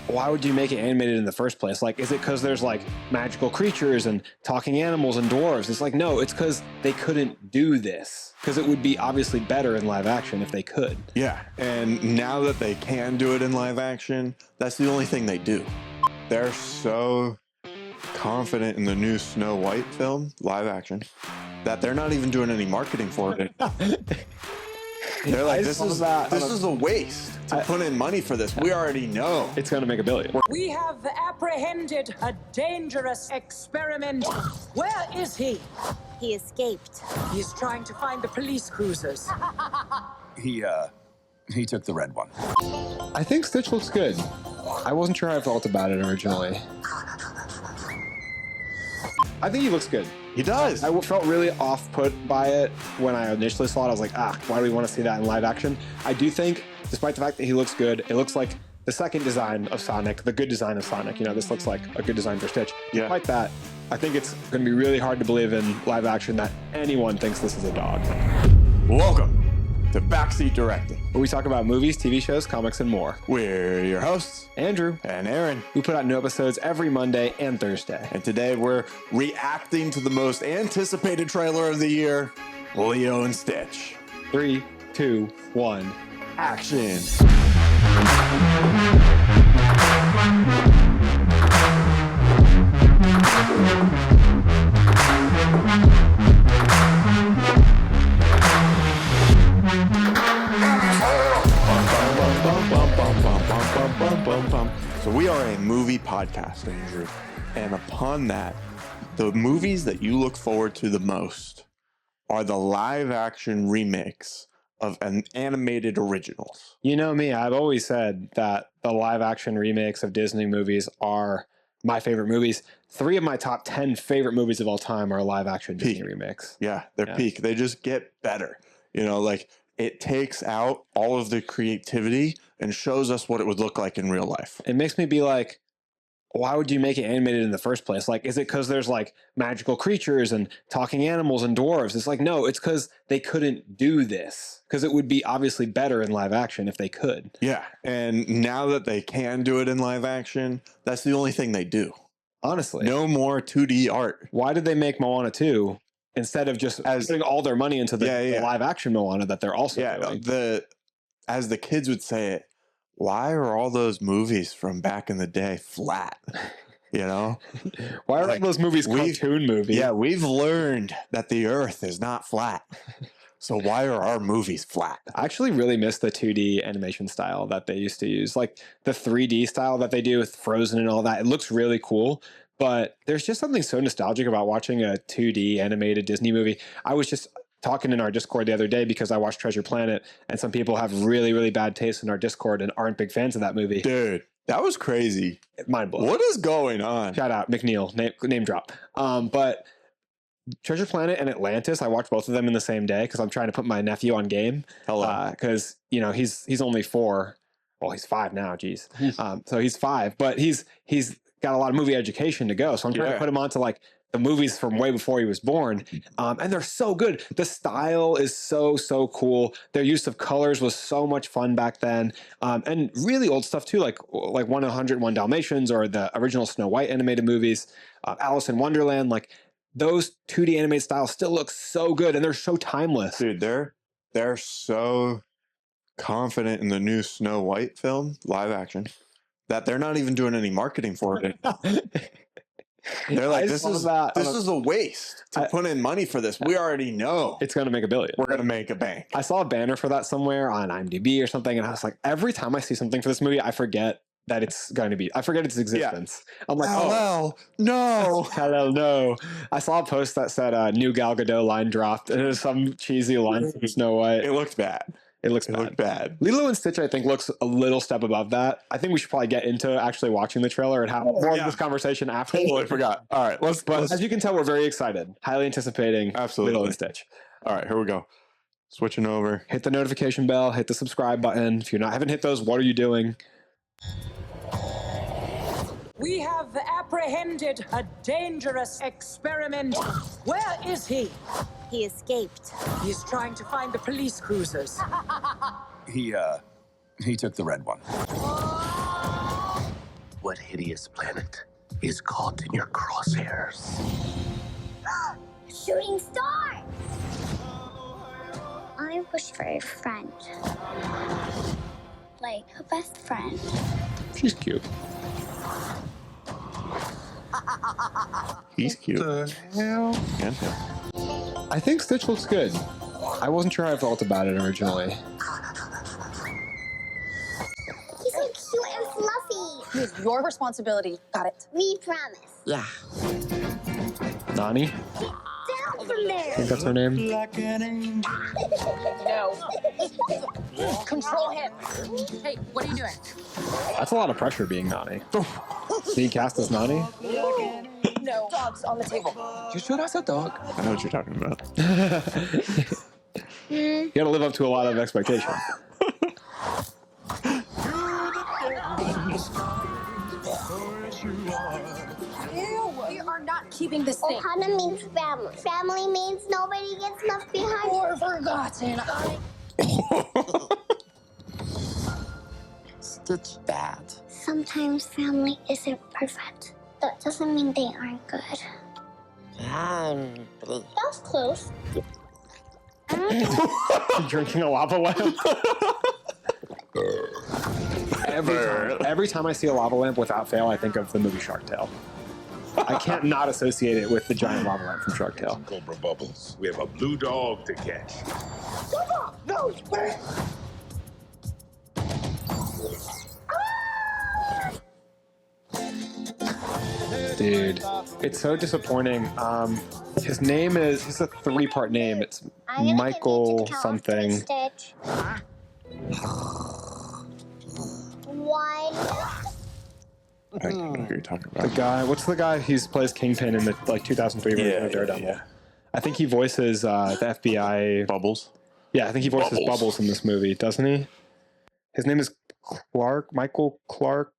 why would you make it animated in the first place? Like, is it because there's like magical creatures and talking animals and dwarves? It's like, no, it's because they couldn't do this. Because it would be obviously better in live action if they could. Yeah, and now that they can do it in live action, that's the only thing they do. They're so confident in the new Snow White film, live action, that they're not even doing any marketing for it. They're like, this is a waste to put in money for this. We already know it's going to make $1 billion. We have apprehended a dangerous experiment. Where is he? He escaped. He's trying to find the police cruisers. He took the red one. I think Stitch looks good. I wasn't sure how I felt about it originally. I think he looks good. He does. I felt really off-put by it when I initially saw it. I was like, why do we want to see that in live action? I do think, despite the fact that he looks good, it looks like the second design of Sonic, the good design of Sonic. You know, this looks like a good design for Stitch. Yeah. Despite that, I think it's going to be really hard to believe in live action that anyone thinks this is a dog. Welcome to Backseat Directing, Where we talk about movies, TV shows, comics, and more. We're your hosts, Andrew and Aaron. We put out new episodes every Monday and Thursday. And today we're reacting to the most anticipated trailer of the year, Lilo and Stitch. 3, 2, 1, action. So we are a movie podcast, Andrew, and upon that, the movies that you look forward to the most are the live action remakes of an animated originals. You know me, I've always said that the live action remakes of Disney movies are my favorite movies. 3 of my top 10 favorite movies of all time are live action Disney remakes. Yeah, they're peak. They just get better. You know, like it takes out all of the creativity and shows us what it would look like in real life. It makes me be like, why would you make it animated in the first place? Like, is it because there's like magical creatures and talking animals and dwarves? It's like, no, it's because they couldn't do this. Because it would be obviously better in live action if they could. Yeah, and now that they can do it in live action, that's the only thing they do. Honestly. No more 2D art. Why did they make Moana 2 instead of just putting all their money into the live action Moana that they're also doing? As the kids would say it, why are all those movies from back in the day flat? You know? Why are all those movies cartoon movies? Yeah, we've learned that the earth is not flat. So why are our movies flat? I actually really miss the 2D animation style that they used to use. Like the 3D style that they do with Frozen and all that. It looks really cool. But there's just something so nostalgic about watching a 2D animated Disney movie. I was just talking in our Discord the other day because I watched Treasure Planet, and some people have really, really bad taste in our Discord and aren't big fans of that movie. Dude, that was crazy. Mind blowing. What is going on? Shout out McNeil, name drop. But Treasure Planet and Atlantis, I watched both of them in the same day because I'm trying to put my nephew on game. Hello. Because you know he's only 4. Well, he's 5 now. Geez. So he's 5, but he's got a lot of movie education to go. So I'm trying to put him onto like the movies from way before he was born. And they're so good. The style is so cool. Their use of colors was so much fun back then. And really old stuff too, like 101 Dalmatians or the original Snow White animated movies, Alice in Wonderland. Like those 2D animated styles still look so good and they're so timeless. Dude, they're so confident in the new Snow White film, live action, that they're not even doing any marketing for it. They're like, this is a waste to put in money for this. We already know it's going to make $1 billion. We're going to make a bank. I saw a banner for that somewhere on IMDb or something, and I was like, every time I see something for this movie, I forget that it's going to be. I forget its existence. I'm like, no. I saw a post that said new Gal Gadot line dropped, and it was some cheesy line from Snow White. It looked bad. It looked bad. Lilo and Stitch, I think, looks a little step above that. I think we should probably get into actually watching the trailer and have more of this conversation after. Totally forgot. All right, let's. As you can tell, we're very excited, highly anticipating Lilo and Stitch. All right, here we go. Switching over. Hit the notification bell. Hit the subscribe button. If you haven't hit those, what are you doing? We have apprehended a dangerous experiment. Where is he? He escaped. He's trying to find the police cruisers. He took the red one. what hideous planet is caught in your crosshairs? Shooting star! I wish for a friend. Like a best friend. She's cute. He's cute. Hell? Yeah. I think Stitch looks good. I wasn't sure how I felt about it originally. He's so cute and fluffy. It's your responsibility. Got it. We promise. Yeah. Nani? Down from I there. think that's her name. No. Control him. Hey, what are you doing? That's a lot of pressure being Nani. Being cast as Nani? No. Dogs on the table. You sure that's a dog? I know what you're talking about. You gotta live up to a lot of expectations. We are not keeping this thing. Ohana means family. Family means nobody gets left behind. Or forgotten. Stitch bad. Sometimes family isn't perfect. That doesn't mean they aren't good. That's close. Drinking a lava lamp. Every time I see a lava lamp, without fail, I think of the movie Shark Tale. I can't not associate it with the giant lava lamp from Shark Tale. Cobra Bubbles. We have a blue dog to catch. No, wait. Dude, it's so disappointing. His name is, it's a 3-part name. It's I'm gonna Michael give you something. Stitch. One. I don't know who you're talking The about. guy, what's the guy who plays Kingpin in the 2003 version of Daredevil? Yeah. I think he voices the FBI. Bubbles. Yeah, I think he voices Bubbles. Bubbles in this movie, doesn't he? His name is Michael Clark,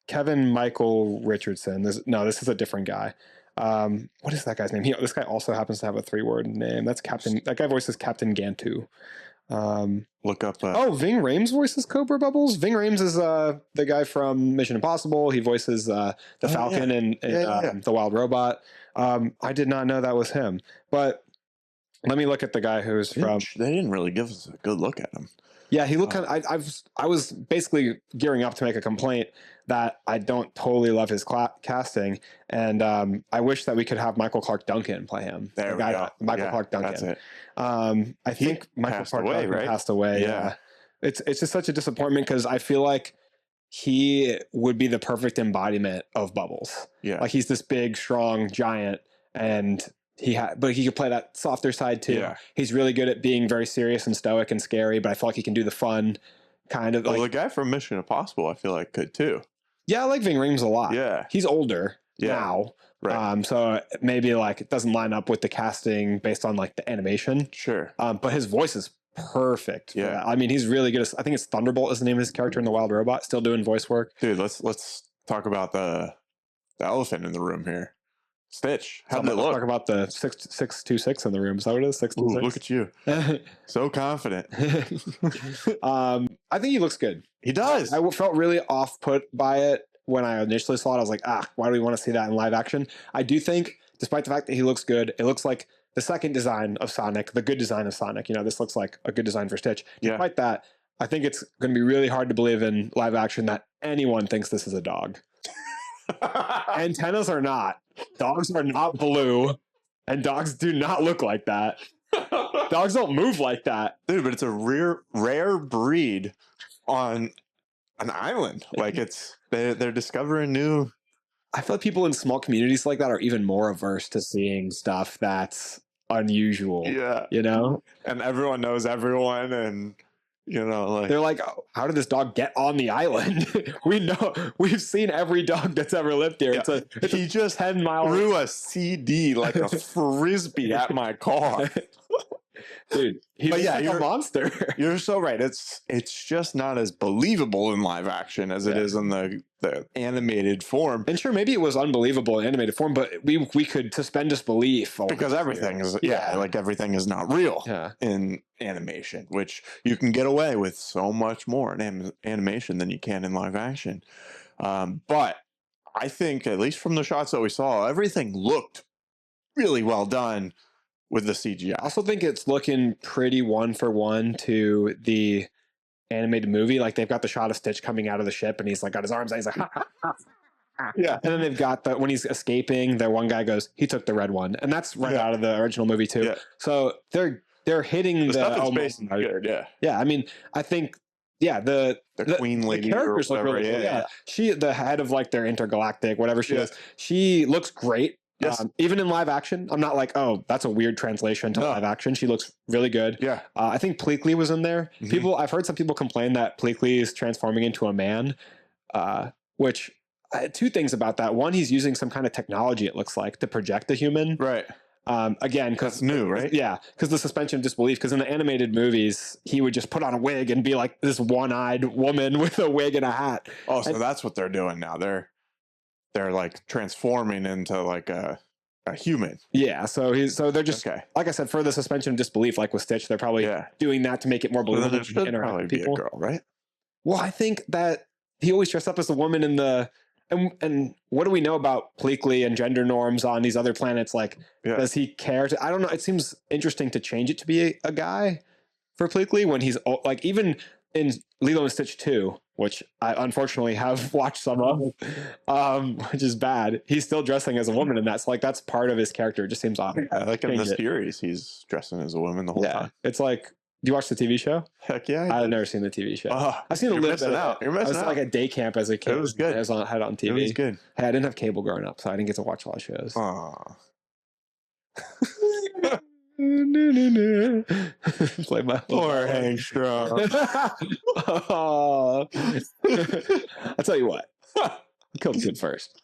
Kevin Michael Richardson. This is a different guy. What is that guy's name? This guy also happens to have a 3-word name. That's Captain. That guy voices Captain Gantu. Look up. Ving Rhames voices Cobra Bubbles. Ving Rhames is the guy from Mission Impossible. He voices the Falcon and the Wild Robot. I did not know that was him. But let me look at the guy who's from. They didn't really give us a good look at him. Yeah, he looked kind of. I was basically gearing up to make a complaint that I don't totally love his casting, and I wish that we could have Michael Clark Duncan play him. There The we guy, go. Michael Yeah, Clark Duncan. That's it. I think Michael passed Clark away, Duncan right? passed away. Yeah. Yeah. It's just such a disappointment because I feel like he would be the perfect embodiment of Bubbles. Yeah. Like he's this big, strong giant, and but he could play that softer side too. Yeah. He's really good at being very serious and stoic and scary, but I feel like he can do the fun kind of. Well, Like, the guy from Mission Impossible, I feel like could too. yeah, I like Ving Rhames a lot. Yeah. He's older Yeah. now. Right. So maybe like it doesn't line up with the casting based on like the animation. Sure. But his voice is perfect. Yeah. For that. I mean, he's really good. I think it's Thunderbolt is the name of his character in the Wild Robot. Still doing voice work. Dude, let's talk about the elephant in the room here. Stitch. How did it Let's look? talk about the 626 in the room. Is that what it is? 626. Look at you. So confident. I think he looks good. He does. I felt really off put by it when I initially saw it. I was like, why do we want to see that in live action? I do think, despite the fact that he looks good, it looks like the second design of Sonic, the good design of Sonic. You know, this looks like a good design for Stitch. Yeah. Despite that, I think it's going to be really hard to believe in live action that anyone thinks this is a dog. Antennas are not. Dogs are not blue. And dogs do not look like that. Dogs don't move like that. Dude, but it's a rare breed on an island. Like they're discovering new. I feel like people in small communities like that are even more averse to seeing stuff that's unusual. Yeah. You know? And everyone knows everyone, and like They're like, oh, how did this dog get on the island? We've seen every dog that's ever lived here. Yeah. He just 10 miles. threw a CD like a frisbee at my car. Dude, he's But yeah, like a monster. You're so right. It's just not as believable in live action as it is in the animated form. And sure, maybe it was unbelievable in animated form, but we could suspend disbelief Because everything is like everything is not real in animation, which you can get away with so much more in animation than you can in live action. But I think, at least from the shots that we saw, everything looked really well done with the CGI. I also think it's looking pretty one for one to the animated movie. Like they've got the shot of Stitch coming out of the ship and he's like got his arms out, he's like, ha, ha, ha. Yeah. And then they've got when he's escaping, the one guy goes, he took the red one. And that's right out of the original movie too. Yeah. So they're hitting the stuff in space is good, yeah. Yeah, I mean, I think the queen lady, the characters look really cool. Yeah. She, the head of like their intergalactic, whatever she is, she looks great. Yes. Even in live action, I'm not like, oh, that's a weird translation to live action. She looks really good. Yeah. I think Pleakley was in there. I've heard some people complain that Pleakley is transforming into a man, which two things about that. One, he's using some kind of technology, it looks like, to project a human. Right. Again, because that's new, right? Yeah, because the suspension of disbelief. Because in the animated movies, he would just put on a wig and be like this one-eyed woman with a wig and a hat. Oh, so that's what they're doing now. They're like transforming into like a human. Yeah, so they're just like I said, for the suspension of disbelief, like with Stitch, they're probably doing that to make it more believable. It should probably be a girl, right? Well, I think that he always dressed up as a woman in the. And what do we know about Pleakley and gender norms on these other planets? Like, does he care to? I don't know. It seems interesting to change it to be a guy for Pleakley when he's like, even in Lilo and Stitch 2, which I unfortunately have watched some of, which is bad. He's still dressing as a woman in that. So like, that's part of his character. It just seems odd. Yeah, like in the series, he's dressing as a woman the whole time. It's like, do you watch the TV show? Heck yeah. I've never seen the TV show. Oh, I've seen a little bit. You're missing out. I was like at day camp as a kid. It was good. I had it on TV. It was good. Hey, I didn't have cable growing up, so I didn't get to watch a lot of shows. Aww. Play my poor Hank Strong. I'll tell you what. Killed the kid first.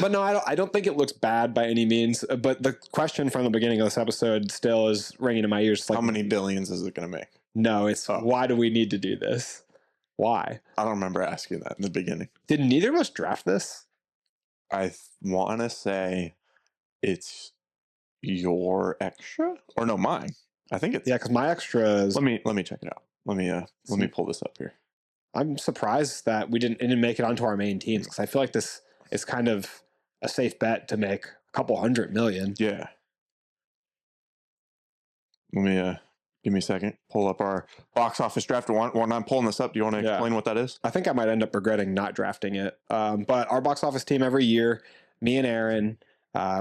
But no, I don't think it looks bad by any means. But the question from the beginning of this episode still is ringing in my ears. Like, how many billions is it going to make? No, it's why do we need to do this? Why? I don't remember asking that in the beginning. Did neither of us draft this? I want to say it's your extra or no, mine. I think it's because my extra is. Let me check it out. Let me pull this up here. I'm surprised that it didn't make it onto our main teams because I feel like this is kind of a safe bet to make a couple $100 million. Yeah. Let me give me a second. Pull up our box office draft. When I'm pulling this up, do you want to explain what that is? I think I might end up regretting not drafting it. But our box office team every year, me and Aaron,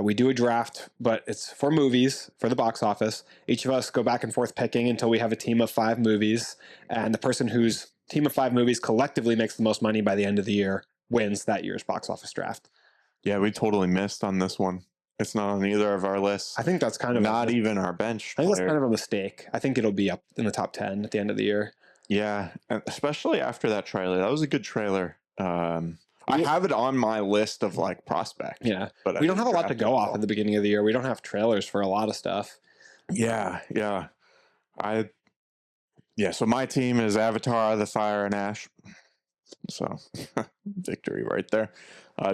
we do a draft, but it's for movies, for the box office. Each of us go back and forth picking until we have a team of 5 movies. And the person whose team of 5 movies collectively makes the most money by the end of the year wins that year's box office draft. Yeah, we totally missed on this one. It's not on either of our lists. I think that's kind of not even our bench. I think that's kind of a mistake. I think it'll be up in the top 10 at the end of the year. Yeah, especially after that trailer. That was a good trailer. I have it on my list of like prospects. Yeah, but we don't have a lot to go off at the beginning of the year. We don't have trailers for a lot of stuff. Yeah. So my team is Avatar, The Fire and Ash. So victory right there.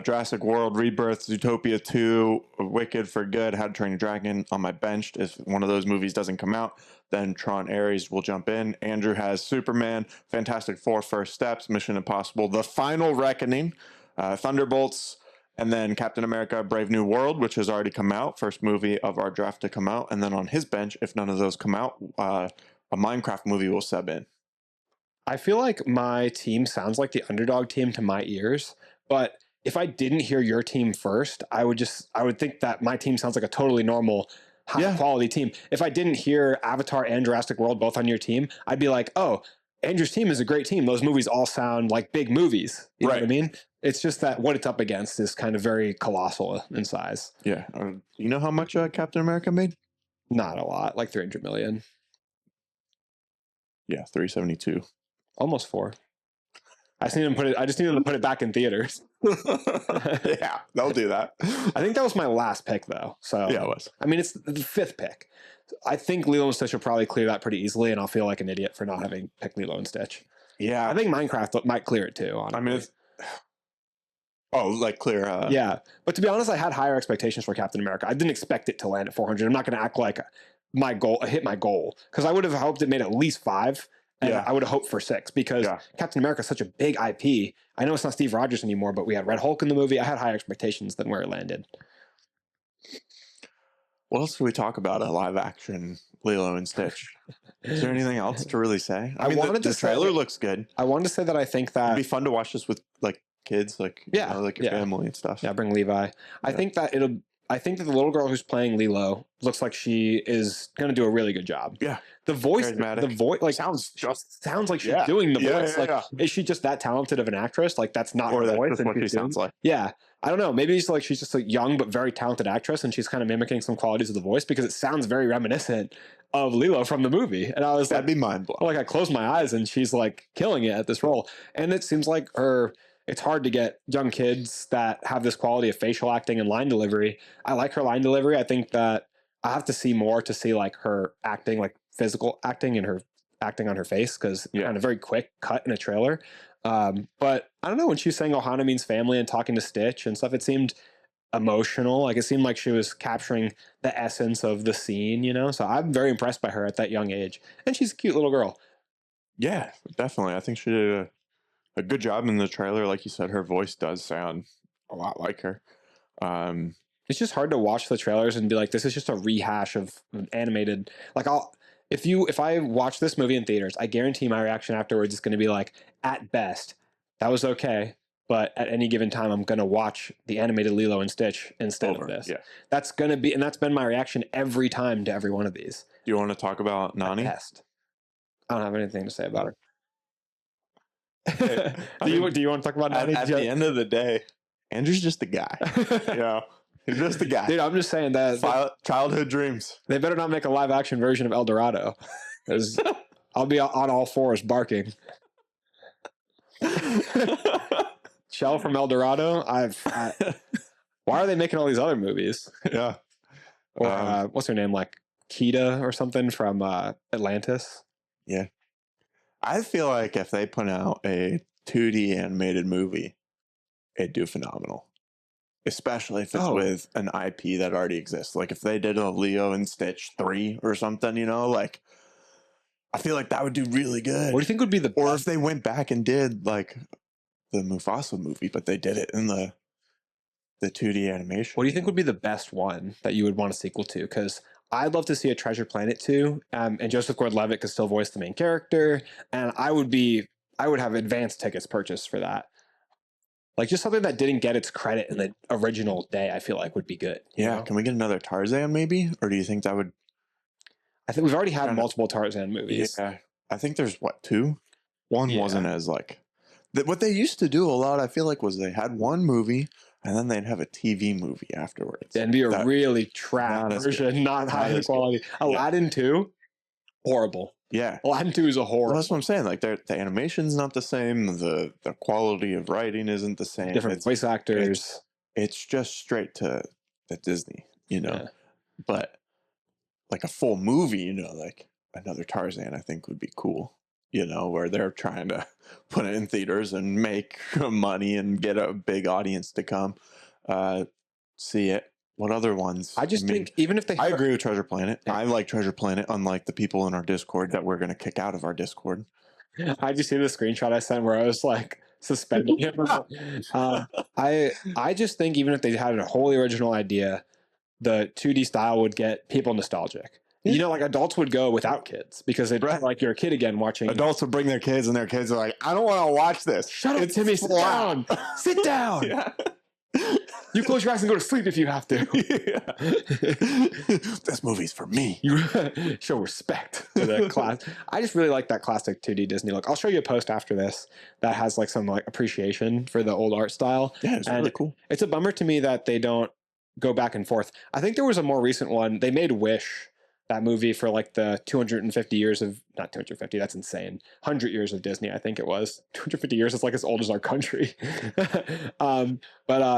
Jurassic World, Rebirth, Zootopia 2, Wicked for Good, How to Train Your Dragon on my bench. If one of those movies doesn't come out, then Tron Ares will jump in. Andrew has Superman, Fantastic Four, First Steps, Mission Impossible, The Final Reckoning, Thunderbolts, and then Captain America, Brave New World, which has already come out. First movie of our draft to come out. And then on his bench, if none of those come out, a Minecraft movie will sub in. I feel like my team sounds like the underdog team to my ears, but if I didn't hear your team first, I would think that my team sounds like a totally normal, high quality team. If I didn't hear Avatar and Jurassic World both on your team, I'd be like, oh, Andrew's team is a great team. Those movies all sound like big movies. You know what I mean? It's just that what it's up against is kind of very colossal in size. Yeah. You know how much Captain America made? Not a lot, like 300 million. Yeah, 372. Almost 4. I just need them to put it back in theaters. Yeah, they'll do that. I think that was my last pick, though. So yeah, it was. I mean, it's the 5th pick. I think Lilo and Stitch will probably clear that pretty easily, and I'll feel like an idiot for not having picked Lilo and Stitch. Yeah, I think Minecraft might clear it too. Honestly. I mean, like clear. Yeah, but to be honest, I had higher expectations for Captain America. I didn't expect it to land at 400. I'm not going to act like my goal hit my goal because I would have hoped it made at least 5. And Yeah. I would have hoped for 6 because Captain America is such a big IP. I know it's not Steve Rogers anymore, but we had Red Hulk in the movie. I had high expectations than where it landed. What else do we talk about a live action Lilo and Stitch? Is there anything else to really say? I mean, the trailer looks good. I wanted to say that I think that it'd be fun to watch this with like kids, like you know, like your family and stuff. Yeah, bring Levi. I think that I think that the little girl who's playing Lilo looks like she is going to do a really good job. Yeah. The voice, like sounds like she's doing the voice. Yeah. Is she just that talented of an actress? Like that's not her voice. That's what she sounds like. Yeah. I don't know. Maybe she's just a young but very talented actress, and she's kind of mimicking some qualities of the voice because it sounds very reminiscent of Lilo from the movie. And I was that'd be mind blowing. Like I closed my eyes, and she's like killing it at this role. And it seems like it's hard to get young kids that have this quality of facial acting and line delivery. I like her line delivery. I think that I have to see more to see like her acting, like physical acting and her acting on her face, because kind of very quick cut in a trailer. But I don't know, when she was saying Ohana means family and talking to Stitch and stuff, it seemed emotional. Like it seemed like she was capturing the essence of the scene, you know? So I'm very impressed by her at that young age. And she's a cute little girl. Yeah, definitely. I think she did a good job in the trailer. Like you said, her voice does sound a lot like her. It's just hard to watch the trailers and be like, this is just a rehash of an animated. Like if I watch this movie in theaters, I guarantee my reaction afterwards is going to be like, at best, that was okay, but at any given time, I'm going to watch the animated Lilo and Stitch instead of this. Yeah, that's going to be, and that's been my reaction every time to every one of these. Do you want to talk about Nani? Best. I don't have anything to say about her. Hey, do you want to talk about Nani? At the end of the day, Andrew's just a guy. You know, he's just a guy. Dude, I'm just saying that childhood dreams. They better not make a live action version of El Dorado, because I'll be on all fours barking. Shell from El Dorado. Why are they making all these other movies? Yeah. Or what's her name? Like Kita or something from Atlantis. Yeah. I feel like if they put out a 2D animated movie, it'd do phenomenal. Especially if it's with an IP that already exists. Like if they did a Leo and Stitch 3 or something, you know, like I feel like that would do really good. What do you think would be the best? Or if they went back and did like the Mufasa movie, but they did it in the 2D animation. What do you think would be the best one that you would want a sequel to? Because I'd love to see a Treasure Planet 2, and Joseph Gordon-Levitt could still voice the main character, and I would have advanced tickets purchased for that. Like just something that didn't get its credit in the original day, I feel like would be good. Yeah, know? Can we get another Tarzan maybe? Or do you think that would... I think we've already had multiple Tarzan movies. Yeah, I think there's, 2? One wasn't as like... What they used to do a lot, I feel like, was they had one movie, and then they'd have a TV movie afterwards. And be a really trap version, not high quality. Aladdin 2, horrible. Yeah. Aladdin 2 is a horror. Well, that's what I'm saying. Like, the animation's not the same. The quality of writing isn't the same. Different voice actors. It's just straight to Disney, you know. Yeah. But, like, a full movie, you know, like another Tarzan, I think would be cool. You know, where they're trying to put it in theaters and make money and get a big audience to come see it. What other ones? I think even if they... I agree with Treasure Planet. Yeah. I like Treasure Planet, unlike the people in our Discord that we're going to kick out of our Discord. I just see the screenshot I sent where I was like suspending him. I just think even if they had a wholly original idea, the 2D style would get people nostalgic. You know, like adults would go without kids because they'd like you're a kid again watching. Adults would bring their kids and their kids are like, I don't want to watch this. Shut up, Timmy. Sit down. Sit down. Yeah. You close your eyes and go to sleep if you have to. This movie's for me. You show respect to the class. I just really like that classic 2D Disney look. I'll show you a post after this that has like some like appreciation for the old art style. Yeah, it's really cool. It's a bummer to me that they don't go back and forth. I think there was a more recent one. They made Wish, that movie, for like the 250 years of, not 250, that's insane, 100 years of Disney, I think it was. 250 years is like as old as our country. But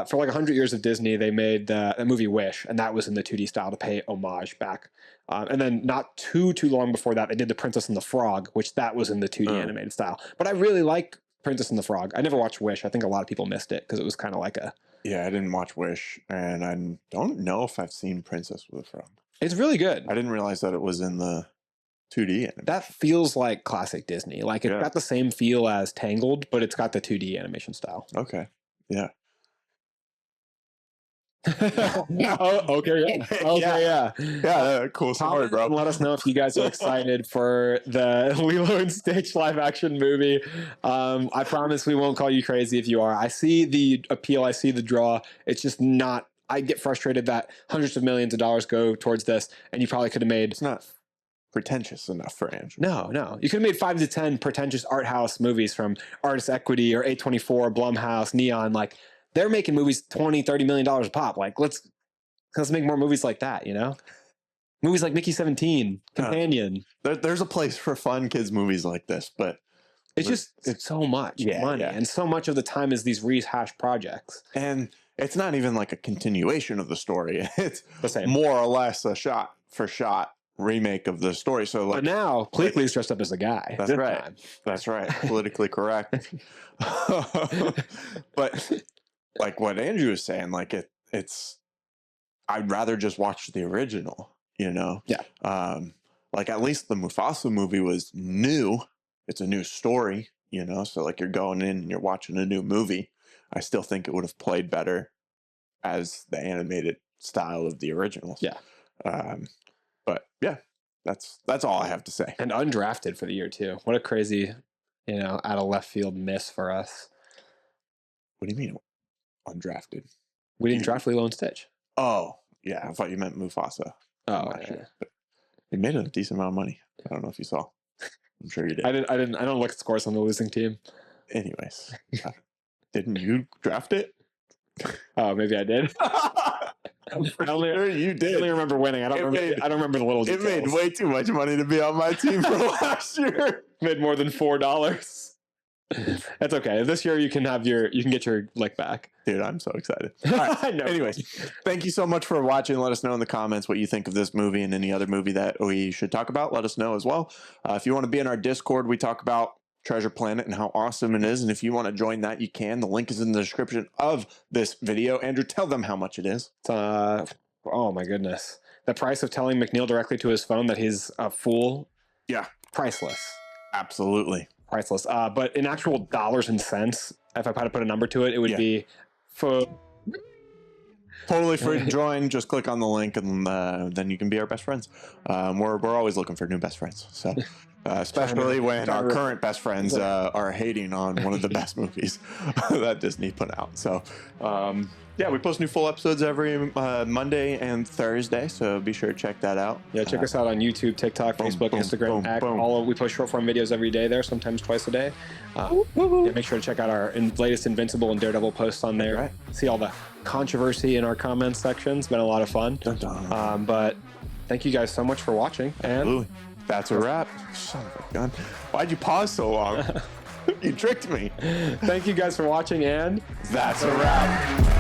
for like 100 years of Disney, they made the movie Wish, and that was in the 2D style to pay homage back. And then not too long before that, they did The Princess and the Frog, which that was in the 2D animated style. But I really like Princess and the Frog. I never watched Wish. I think a lot of people missed it because it was kind of like a... Yeah, I didn't watch Wish, and I don't know if I've seen Princess with a Frog. It's really good. I didn't realize that it was in the 2D animation. That feels like classic Disney. Like, it's got the same feel as Tangled, but it's got the 2D animation style. Okay. Yeah. Oh, okay, yeah. Okay, yeah. Yeah, cool story, bro. Let us know if you guys are excited for the Lilo and Stitch live action movie. I promise we won't call you crazy if you are. I see the appeal. I see the draw. It's just not. I get frustrated that hundreds of millions of dollars go towards this, and you probably could have made. It's not pretentious enough for Andrew. No. You could have made 5 to 10 pretentious art house movies from Artist Equity or A24, Blumhouse, Neon. Like, they're making movies $20-30 million a pop. Like, let's make more movies like that, you know? Movies like Mickey 17, Companion. There's a place for fun kids movies like this, but it's so much money. Yeah. And so much of the time is these rehashed projects. And it's not even like a continuation of the story. It's The same. more or less a shot for shot remake of the story. So like, But now Pleakley's dressed up as a guy. That's this right. time. That's right. Politically correct. But like what Andrew was saying, like it's I'd rather just watch the original, you know? Yeah. Like at least the Mufasa movie was new. It's a new story, you know? So like you're going in and you're watching a new movie. I still think it would have played better as the animated style of the originals. Yeah. But yeah, that's all I have to say. And undrafted for the year too. What a crazy, out of left field miss for us. What do you mean undrafted? We didn't draft Lilo and Stitch. Oh, yeah. I thought you meant Mufasa. Oh, last year. But they made a decent amount of money. I don't know if you saw. I'm sure you did. I don't look at scores on the losing team. Anyways, didn't you draft it? Oh, maybe I did. I'm sure you I did. only remember winning. I don't remember the little It details. made way too much money to be on my team for last year. Made more than $4. That's okay. This year you can get your lick back. Dude, I'm so excited. All right. I know. Anyways, thank you so much for watching. Let us know in the comments what you think of this movie and any other movie that we should talk about. Let us know as well. If you want to be in our Discord, we talk about Treasure Planet and how awesome it is. And if you want to join that, you can. The link is in the description of this video. Andrew, tell them how much it is. It's, oh my goodness. The price of telling McNeil directly to his phone that he's a fool. Yeah. Priceless. Absolutely. Priceless. But in actual dollars and cents, if I had to put a number to it, it would be for totally free to join. Just click on the link and then you can be our best friends. We're always looking for new best friends. So especially when our current best friends are hating on one of the best movies that Disney put out. So yeah, we post new full episodes every Monday and Thursday, so be sure to check that out. Yeah, check us out on YouTube, TikTok, Facebook, Instagram. We post short form videos every day there, sometimes twice a day. Yeah, make sure to check out our latest Invincible and Daredevil posts on there. Right. See all the controversy in our comments section. It's been a lot of fun. But thank you guys so much for watching. And Absolutely. That's a wrap. Son of a gun. Why'd you pause so long? You tricked me. Thank you guys for watching, and that's a wrap.